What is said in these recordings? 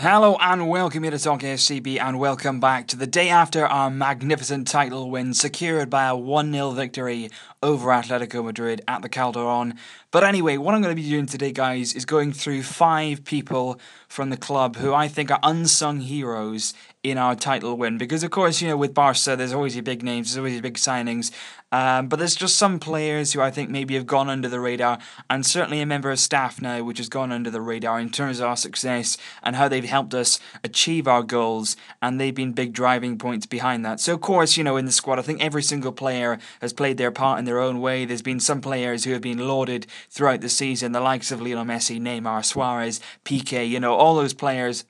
Hello and welcome here to Talk SCB and welcome back to the day after our magnificent title win secured by a 1-0 victory over Atletico Madrid at the Calderon. But anyway, what I'm going to be doing today, guys, is going through 5 people from the club who I think are unsung heroes in our title win. Because, of course, you know, with Barça, there's always your big names, there's always your big signings. But there's just some players who I think maybe have gone under the radar, and certainly a member of staff now which has gone under the radar in terms of our success and how they've helped us achieve our goals, and they've been big driving points behind that. So, of course, you know, in the squad, I think every single player has played their part in their own way. There's been some players who have been lauded throughout the season, the likes of Lionel Messi, Neymar, Suarez, Piqué, you know, all those players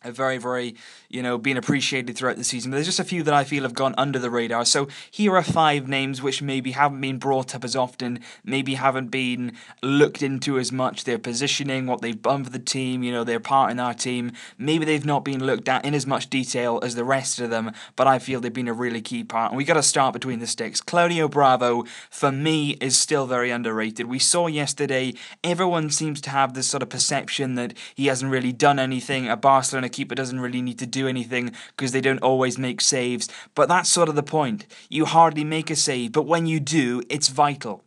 have very, been appreciated throughout the season. But there's just a few that I feel have gone under the radar. So here are 5 names which maybe haven't been brought up as often, maybe haven't been looked into as much. Their positioning, what they've done for the team, you know, their part in our team. Maybe they've not been looked at in as much detail as the rest of them, but I feel they've been a really key part. And we got to start between the sticks. Claudio Bravo, for me, is still very underrated. We saw yesterday, everyone seems to have this sort of perception that he hasn't really done anything. A Barcelona keeper doesn't really need to do anything because they don't always make saves, but that's sort of the point. You hardly make a save, but when you do, it's vital.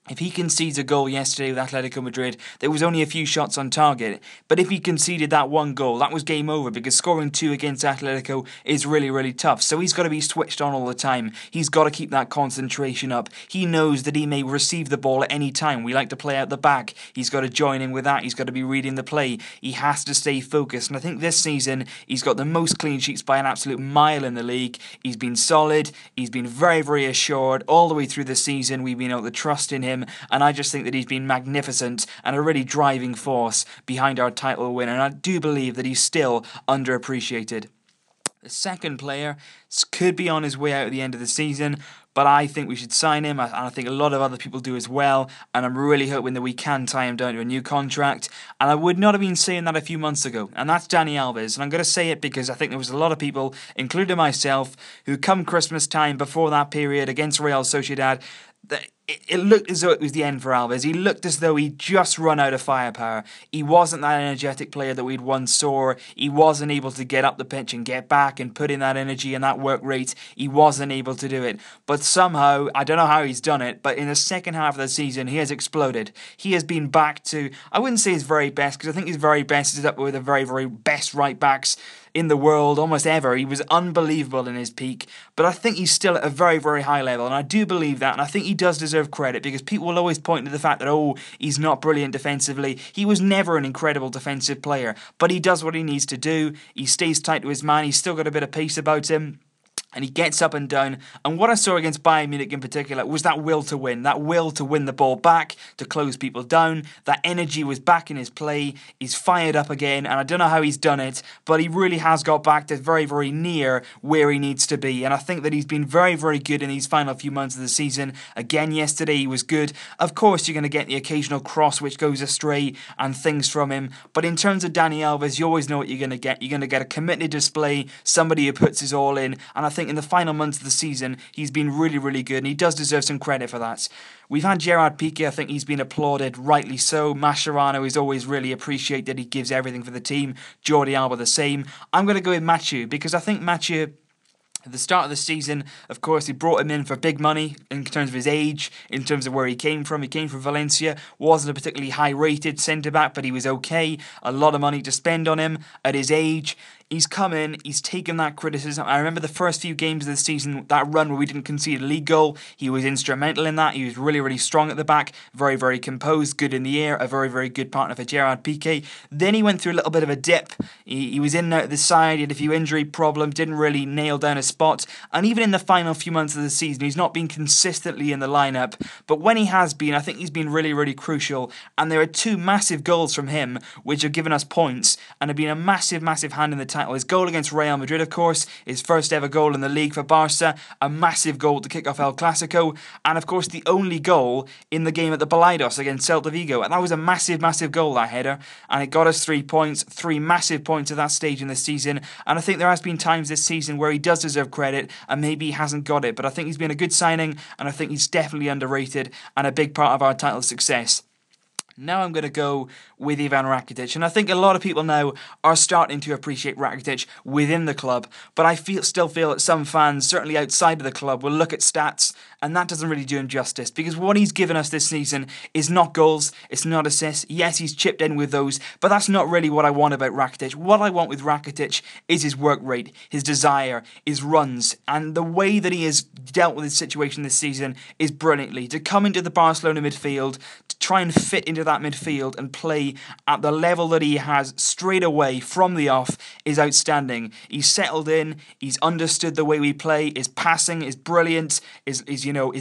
If he concedes a goal yesterday with Atletico Madrid, there was only a few shots on target. But if he conceded that one goal, that was game over, because scoring 2 against Atletico is really tough. So he's got to be switched on all the time. He's got to keep that concentration up. He knows that he may receive the ball at any time. We like to play out the back. He's got to join in with that. He's got to be reading the play. He has to stay focused. And I think this season, he's got the most clean sheets by an absolute mile in the league. He's been solid. He's been very assured. All the way through the season, we've been able to trust in him. And I just think that he's been magnificent and a really driving force behind our title win, and I do believe that he's still underappreciated. The second player could be on his way out at the end of the season, but I think we should sign him, and I think a lot of other people do as well, and I'm really hoping that we can tie him down to a new contract, and I would not have been saying that a few months ago, and that's Dani Alves, and I'm going to say it because I think there was a lot of people, including myself, who come Christmas time before that period against Real Sociedad, it looked as though it was the end for Alves. He looked as though he'd just run out of firepower. He wasn't that energetic player that we'd once saw. He wasn't able to get up the pitch and get back and put in that energy and that work rate. He wasn't able to do it. But somehow, I don't know how he's done it, but in the second half of the season, he has exploded. He has been back to, I wouldn't say his very best, because I think his very best is up with the very best right-backs in the world almost ever. He was unbelievable in his peak, but I think he's still at a very high level, and I do believe that, and I think he does deserve credit, because people will always point to the fact that, he's not brilliant defensively. He was never an incredible defensive player, but he does what he needs to do. He stays tight to his man. He's still got a bit of pace about him, and he gets up and down. And what I saw against Bayern Munich in particular was that will to win the ball back, to close people down. That energy was back in his play. He's fired up again, and I don't know how he's done it, but he really has got back to very near where he needs to be. And I think that he's been very good in these final few months of the season. Again, yesterday he was good. Of course, you're going to get the occasional cross which goes astray and things from him, but in terms of Dani Alves, you always know what you're going to get. You're going to get a committed display, somebody who puts his all in, and I think in the final months of the season, he's been really good, and he does deserve some credit for that. We've had Gerard Piqué. I think he's been applauded, rightly so. Mascherano is always really appreciated. He gives everything for the team. Jordi Alba the same. I'm going to go with Mathieu, because I think Mathieu, at the start of the season, of course, he brought him in for big money in terms of his age, in terms of where he came from. He came from Valencia, wasn't a particularly high-rated centre-back, but he was okay. A lot of money to spend on him at his age. He's come in, he's taken that criticism. I remember the first few games of the season, that run where we didn't concede a league goal. He was instrumental in that. He was really strong at the back, very composed, good in the air, a very good partner for Gerard Piqué. Then he went through a little bit of a dip. He was in and out of the side, he had a few injury problems, didn't really nail down a spot. And even in the final few months of the season, he's not been consistently in the lineup. But when he has been, I think he's been really crucial. And there are 2 massive goals from him, which have given us points and have been a massive hand in the title. His goal against Real Madrid, of course, his first ever goal in the league for Barça, a massive goal to kick off El Clasico, and of course the only goal in the game at the Balaidos against Celta Vigo. And that was a massive goal, that header, and it got us 3 points, 3 massive points at that stage in the season. And I think there has been times this season where he does deserve credit, and maybe he hasn't got it, but I think he's been a good signing, and I think he's definitely underrated and a big part of our title success. Now I'm going to go with Ivan Rakitic, and I think a lot of people now are starting to appreciate Rakitic within the club, but I still feel that some fans, certainly outside of the club, will look at stats, and that doesn't really do him justice, because what he's given us this season is not goals, it's not assists. Yes, he's chipped in with those, but that's not really what I want about Rakitic. What I want with Rakitic is his work rate, his desire, his runs, and the way that he has dealt with his situation this season is brilliantly. To come into the Barcelona midfield, to try and fit into that midfield and play at the level that he has straight away from the off is outstanding. He's settled in, he's understood the way we play, his passing is brilliant, his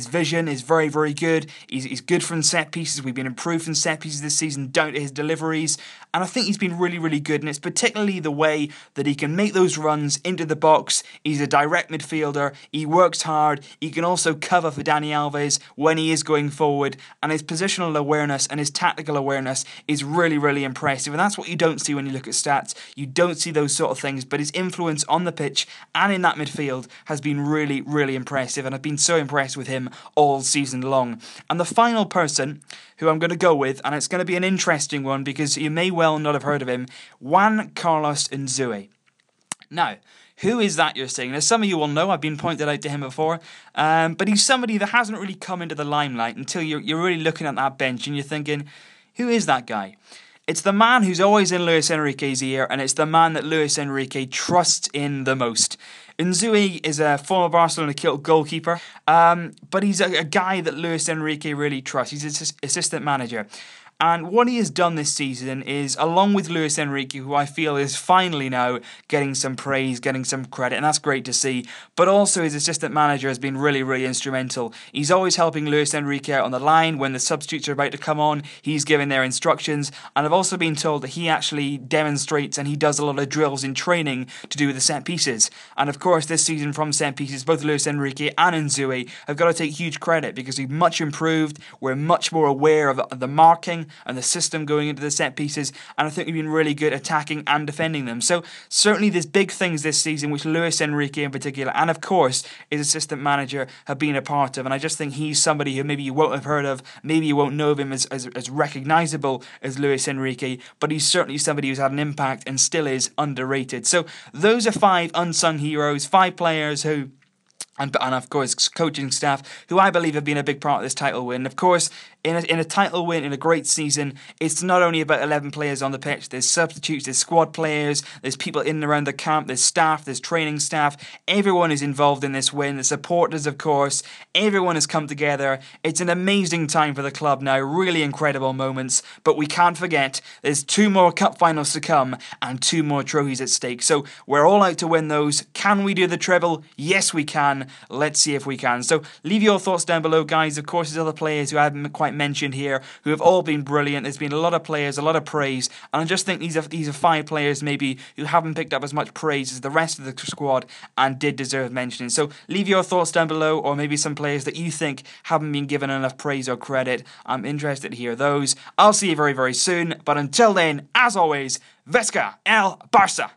vision is very, very good, he's good from set pieces. We've been improved from set pieces this season down to his deliveries, and I think he's been really, really good, and it's particularly the way that he can make those runs into the box. He's a direct midfielder, he works hard, he can also cover for Dani Alves when he is going forward, and his positional awareness and his tactical awareness is really, really impressive, and that's what you don't see when you look at stats. You don't see those sort of things, but his influence on the pitch and in that midfield has been really, really impressive, and I've been so impressed with him all season long. And the final person who I'm going to go with, and it's going to be an interesting one because you may well not have heard of him, Juan Unzué. Now, who is that, you're saying? Now, some of you will know, I've been pointed out to him before, but he's somebody that hasn't really come into the limelight until you're really looking at that bench and you're thinking, who is that guy? It's the man who's always in Luis Enrique's ear, and it's the man that Luis Enrique trusts in the most. Unzué is a former Barcelona goalkeeper, but he's a guy that Luis Enrique really trusts. He's his assistant manager. And what he has done this season is, along with Luis Enrique, who I feel is finally now getting some praise, getting some credit, and that's great to see, but also his assistant manager has been really, really instrumental. He's always helping Luis Enrique out on the line when the substitutes are about to come on. He's giving their instructions, and I've also been told that he actually demonstrates and he does a lot of drills in training to do with the set pieces. And of course, this season from set pieces, both Luis Enrique and Unzué have got to take huge credit because we've much improved. We're much more aware of the marking and the system going into the set pieces, and I think we've been really good attacking and defending them. So certainly there's big things this season which Luis Enrique in particular, and of course his assistant manager, have been a part of, and I just think he's somebody who maybe you won't have heard of, maybe you won't know of him as recognisable as Luis Enrique, but he's certainly somebody who's had an impact and still is underrated. So those are 5 unsung heroes, 5 players who and of course coaching staff who I believe have been a big part of this title win. Of course, in a title win, in a great season, it's not only about 11 players on the pitch. There's substitutes, there's squad players, there's people in and around the camp, there's staff, there's training staff. Everyone is involved in this win. The supporters, of course. Everyone has come together. It's an amazing time for the club now. Really incredible moments. But we can't forget there's 2 more cup finals to come and 2 more trophies at stake. So we're all out to win those. Can we do the treble? Yes, we can. Let's see if we can. So leave your thoughts down below, guys. Of course, there's other players who I haven't quite mentioned here who have all been brilliant. There's been a lot of players, a lot of praise, and I just think these are 5 players maybe who haven't picked up as much praise as the rest of the squad and did deserve mentioning. So leave your thoughts down below, or maybe some players that you think haven't been given enough praise or credit. I'm interested to hear those. I'll see you very, very soon, but until then, as always, Vesca el Barça!